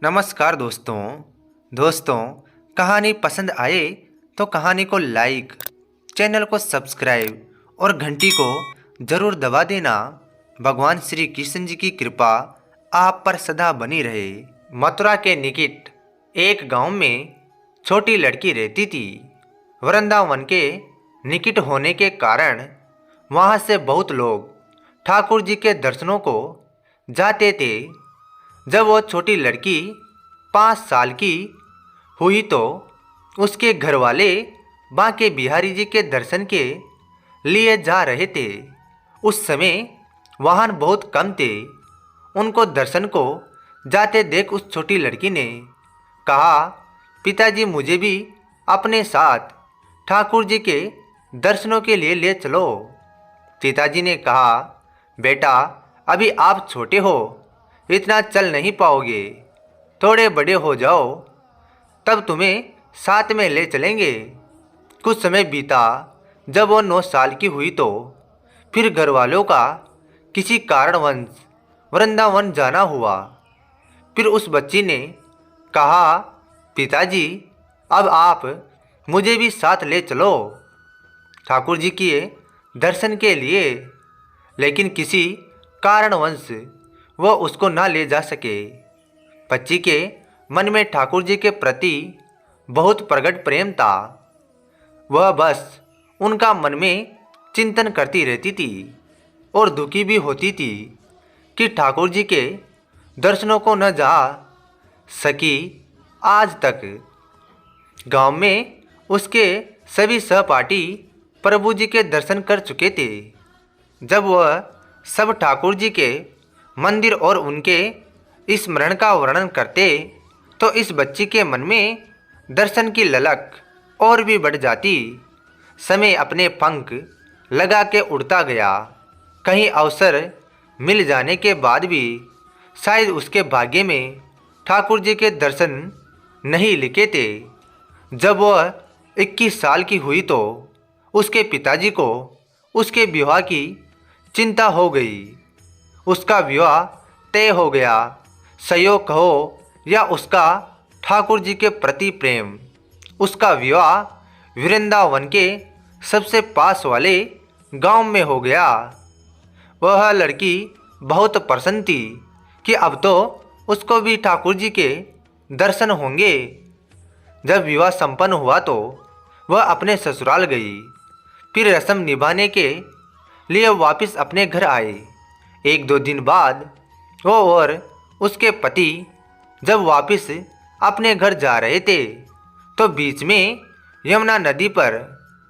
नमस्कार दोस्तों कहानी पसंद आए तो कहानी को लाइक, चैनल को सब्सक्राइब और घंटी को जरूर दबा देना। भगवान श्री कृष्ण जी की कृपा आप पर सदा बनी रहे। मथुरा के निकट एक गांव में छोटी लड़की रहती थी। वृंदावन के निकट होने के कारण वहां से बहुत लोग ठाकुर जी के दर्शनों को जाते थे। जब वो छोटी लड़की 5 साल की हुई तो उसके घर वाले बांके बिहारी जी के दर्शन के लिए जा रहे थे। उस समय वाहन बहुत कम थे। उनको दर्शन को जाते देख उस छोटी लड़की ने कहा, पिताजी मुझे भी अपने साथ ठाकुर जी के दर्शनों के लिए ले चलो। पिताजी ने कहा, बेटा अभी आप छोटे हो, इतना चल नहीं पाओगे, थोड़े बड़े हो जाओ तब तुम्हें साथ में ले चलेंगे। कुछ समय बीता। जब वो 9 साल की हुई तो फिर घर वालों का किसी कारणवश वृंदावन जाना हुआ। फिर उस बच्ची ने कहा, पिताजी अब आप मुझे भी साथ ले चलो ठाकुर जी के दर्शन के लिए। लेकिन किसी कारणवश वह उसको ना ले जा सके। बच्ची के मन में ठाकुर जी के प्रति बहुत प्रगट प्रेम था। वह बस उनका मन में चिंतन करती रहती थी और दुखी भी होती थी कि ठाकुर जी के दर्शनों को न जा सकी। आज तक गांव में उसके सभी सहपाठी प्रभु जी के दर्शन कर चुके थे। जब वह सब ठाकुर जी के मंदिर और उनके स्मरण का वर्णन करते तो इस बच्ची के मन में दर्शन की ललक और भी बढ़ जाती। समय अपने पंख लगा के उड़ता गया। कहीं अवसर मिल जाने के बाद भी शायद उसके भाग्य में ठाकुर जी के दर्शन नहीं लिखे थे। जब वह 21 साल की हुई तो उसके पिताजी को उसके विवाह की चिंता हो गई। उसका विवाह तय हो गया। संयोग कहो या उसका ठाकुर जी के प्रति प्रेम, उसका विवाह वृंदावन के सबसे पास वाले गांव में हो गया। वह लड़की बहुत प्रसन्न थी कि अब तो उसको भी ठाकुर जी के दर्शन होंगे। जब विवाह संपन्न हुआ तो वह अपने ससुराल गई। फिर रस्म निभाने के लिए वापस अपने घर आए। 1-2 दिन बाद वो और उसके पति जब वापस अपने घर जा रहे थे तो बीच में यमुना नदी पर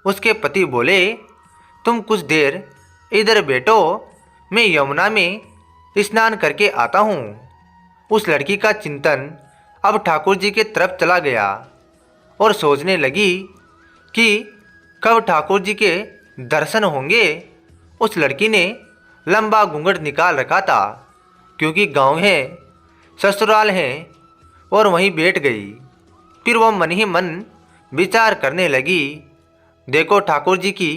उसके पति बोले, तुम कुछ देर इधर बैठो, मैं यमुना में स्नान करके आता हूँ। उस लड़की का चिंतन अब ठाकुर जी के तरफ चला गया और सोचने लगी कि कब ठाकुर जी के दर्शन होंगे। उस लड़की ने लंबा घूंघट निकाल रखा था क्योंकि गांव है, ससुराल है, और वहीं बैठ गई। फिर वह मन ही मन विचार करने लगी, देखो ठाकुर जी की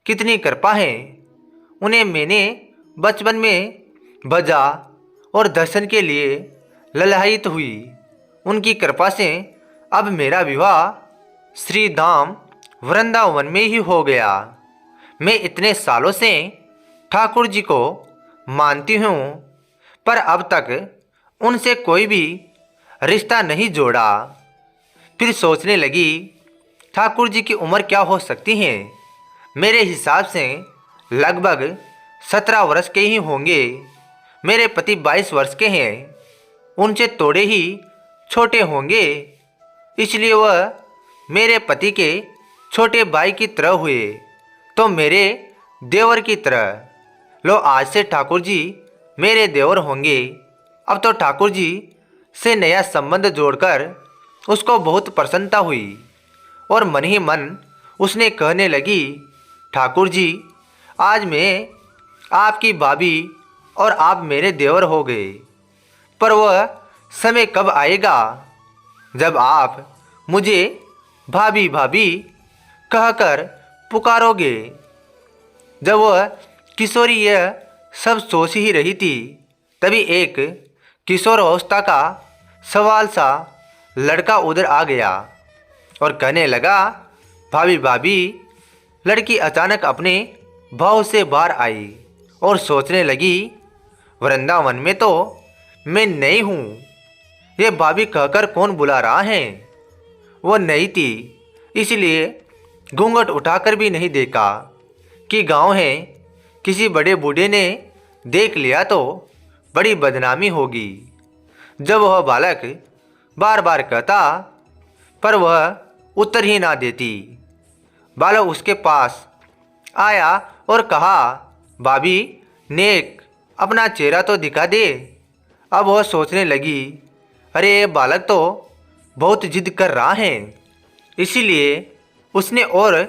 कितनी कृपा है। उन्हें मैंने बचपन में भजा और दर्शन के लिए ललायित हुई। उनकी कृपा से अब मेरा विवाह श्री धाम वृंदावन में ही हो गया। मैं इतने सालों से ठाकुर जी को मानती हूँ पर अब तक उनसे कोई भी रिश्ता नहीं जोड़ा। फिर सोचने लगी, ठाकुर जी की उम्र क्या हो सकती है। मेरे हिसाब से लगभग 17 वर्ष के ही होंगे। मेरे पति 22 वर्ष के हैं, उनसे थोड़े ही छोटे होंगे। इसलिए वह मेरे पति के छोटे भाई की तरह हुए तो मेरे देवर की तरह। लो आज से ठाकुर जी मेरे देवर होंगे। अब तो ठाकुर जी से नया संबंध जोड़कर उसको बहुत प्रसन्नता हुई और मन ही मन उसने कहने लगी, ठाकुर जी आज मैं आपकी भाभी और आप मेरे देवर हो गए। पर वह समय कब आएगा जब आप मुझे भाभी भाभी कहकर पुकारोगे। जब वह किशोरी यह सब सोच ही रही थी तभी एक किशोर अवस्था का सवाल सा लड़का उधर आ गया और कहने लगा, भाभी भाभी। लड़की अचानक अपने भाव से बाहर आई और सोचने लगी, वृंदावन में तो मैं नई हूँ, ये भाभी कहकर कौन बुला रहा है। वो नई थी, इसलिए घूंघट उठाकर भी नहीं देखा कि गांव है, किसी बड़े बूढ़े ने देख लिया तो बड़ी बदनामी होगी। जब वह बालक बार बार कहता पर वह उत्तर ही ना देती। बालक उसके पास आया और कहा, भाभी नेक अपना चेहरा तो दिखा दे। अब वह सोचने लगी, अरे ये बालक तो बहुत जिद कर रहा है। इसीलिए उसने और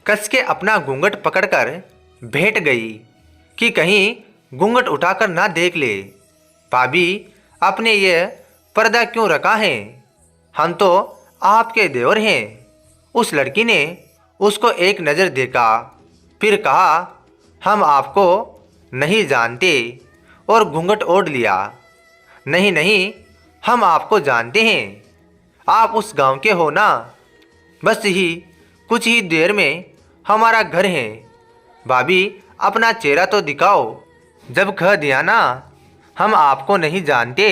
कस के अपना घूंघट पकड़कर भेंट गई कि कहीं घूंघट उठाकर ना देख ले। भाभी आपने ये पर्दा क्यों रखा है, हम तो आपके देवर हैं। उस लड़की ने उसको एक नज़र देखा, फिर कहा, हम आपको नहीं जानते, और घूंघट ओढ़ लिया। नहीं नहीं, हम आपको जानते हैं, आप उस गांव के हो ना। बस ही कुछ ही देर में हमारा घर है। भाभी अपना चेहरा तो दिखाओ। जब कह दिया ना हम आपको नहीं जानते,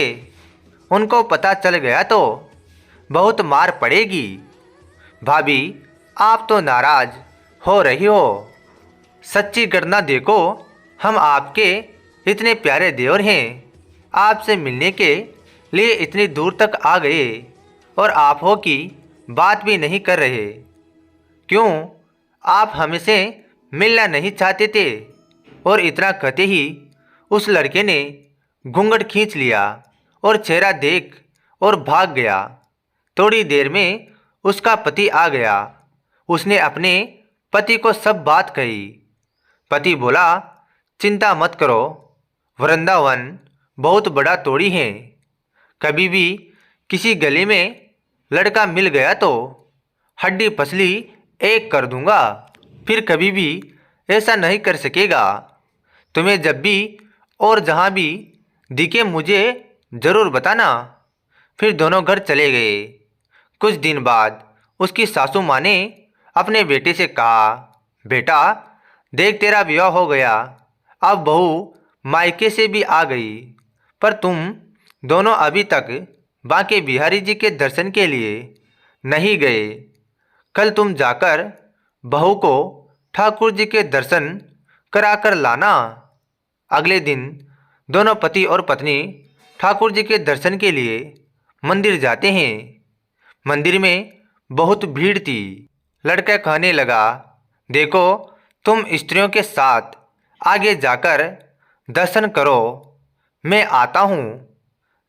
उनको पता चल गया तो बहुत मार पड़ेगी। भाभी आप तो नाराज हो रही हो, सच्ची घटना देखो, हम आपके इतने प्यारे देवर हैं, आपसे मिलने के लिए इतनी दूर तक आ गए और आप हो कि बात भी नहीं कर रहे। क्यों, आप हमसे मिलना नहीं चाहते थे। और इतना कहते ही उस लड़के ने घूंघट खींच लिया और चेहरा देख और भाग गया। थोड़ी देर में उसका पति आ गया। उसने अपने पति को सब बात कही। पति बोला, चिंता मत करो, वृंदावन बहुत बड़ा तोड़ी है। कभी भी किसी गली में लड़का मिल गया तो हड्डी पसली एक कर दूंगा, फिर कभी भी ऐसा नहीं कर सकेगा। तुम्हें जब भी और जहाँ भी दिखे मुझे ज़रूर बताना। फिर दोनों घर चले गए। कुछ दिन बाद उसकी सासू माँ ने अपने बेटे से कहा, बेटा देख तेरा विवाह हो गया, अब बहू मायके से भी आ गई, पर तुम दोनों अभी तक बांके बिहारी जी के दर्शन के लिए नहीं गए। कल तुम जाकर बहू को ठाकुर जी के दर्शन कराकर लाना। अगले दिन दोनों पति और पत्नी ठाकुर जी के दर्शन के लिए मंदिर जाते हैं। मंदिर में बहुत भीड़ थी। लड़का कहने लगा, देखो तुम स्त्रियों के साथ आगे जाकर दर्शन करो, मैं आता हूँ।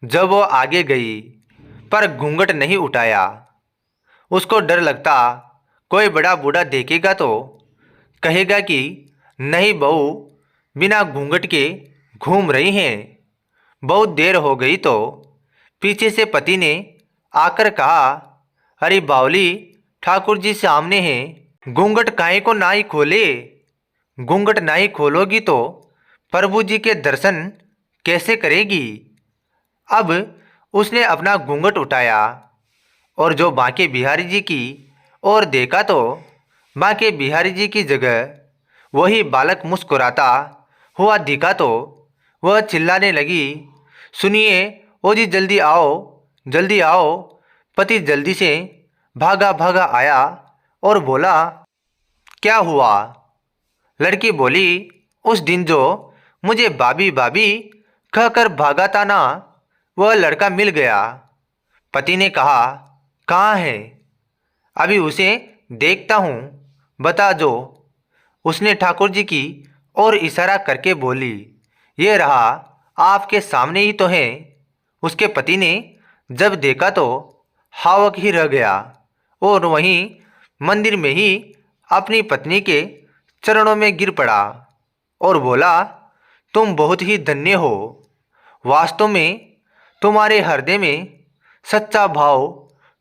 जब वो आगे गई पर घूंघट नहीं उठाया। उसको डर लगता कोई बड़ा बूढ़ा देखेगा तो कहेगा कि नहीं बहू बिना घूंघट के घूम रही हैं। बहुत देर हो गई तो पीछे से पति ने आकर कहा, अरे बावली ठाकुर जी सामने हैं, घूंघट काहे को ना ही खोले। घूंघट ना ही खोलोगी तो प्रभु जी के दर्शन कैसे करेगी। अब उसने अपना घूंघट उठाया और जो बांके बिहारी जी की ओर देखा तो बांके बिहारी जी की जगह वही बालक मुस्कुराता हुआ दिखा तो वह चिल्लाने लगी, सुनिए ओ जी जल्दी आओ। पति जल्दी से भागा भागा आया और बोला, क्या हुआ। लड़की बोली, उस दिन जो मुझे भाभी भाभी कहकर भागा था ना, वह लड़का मिल गया। पति ने कहा, कहाँ है, अभी उसे देखता हूँ, बता जो। उसने ठाकुर जी की और इशारा करके बोली, ये रहा, आपके सामने ही तो है। उसके पति ने जब देखा तो हावक ही रह गया और वहीं मंदिर में ही अपनी पत्नी के चरणों में गिर पड़ा और बोला, तुम बहुत ही धन्य हो। वास्तव में तुम्हारे हृदय में सच्चा भाव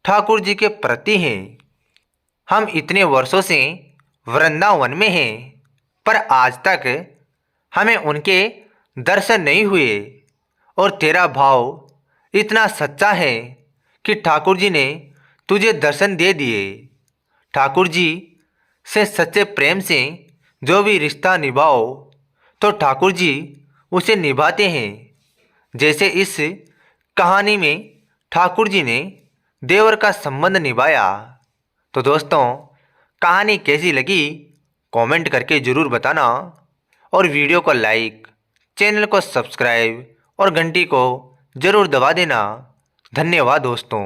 ठाकुर जी के प्रति है। हम इतने वर्षों से वृंदावन में हैं, पर आज तक हमें उनके दर्शन नहीं हुए और तेरा भाव इतना सच्चा है कि ठाकुर जी ने तुझे दर्शन दे दिए। ठाकुर जी से सच्चे प्रेम से जो भी रिश्ता निभाओ तो ठाकुर जी उसे निभाते हैं। जैसे इस कहानी में ठाकुर जी ने देवर का संबंध निभाया। तो दोस्तों, कहानी कैसी लगी कमेंट करके ज़रूर बताना, और वीडियो को लाइक, चैनल को सब्सक्राइब और घंटी को ज़रूर दबा देना। धन्यवाद दोस्तों।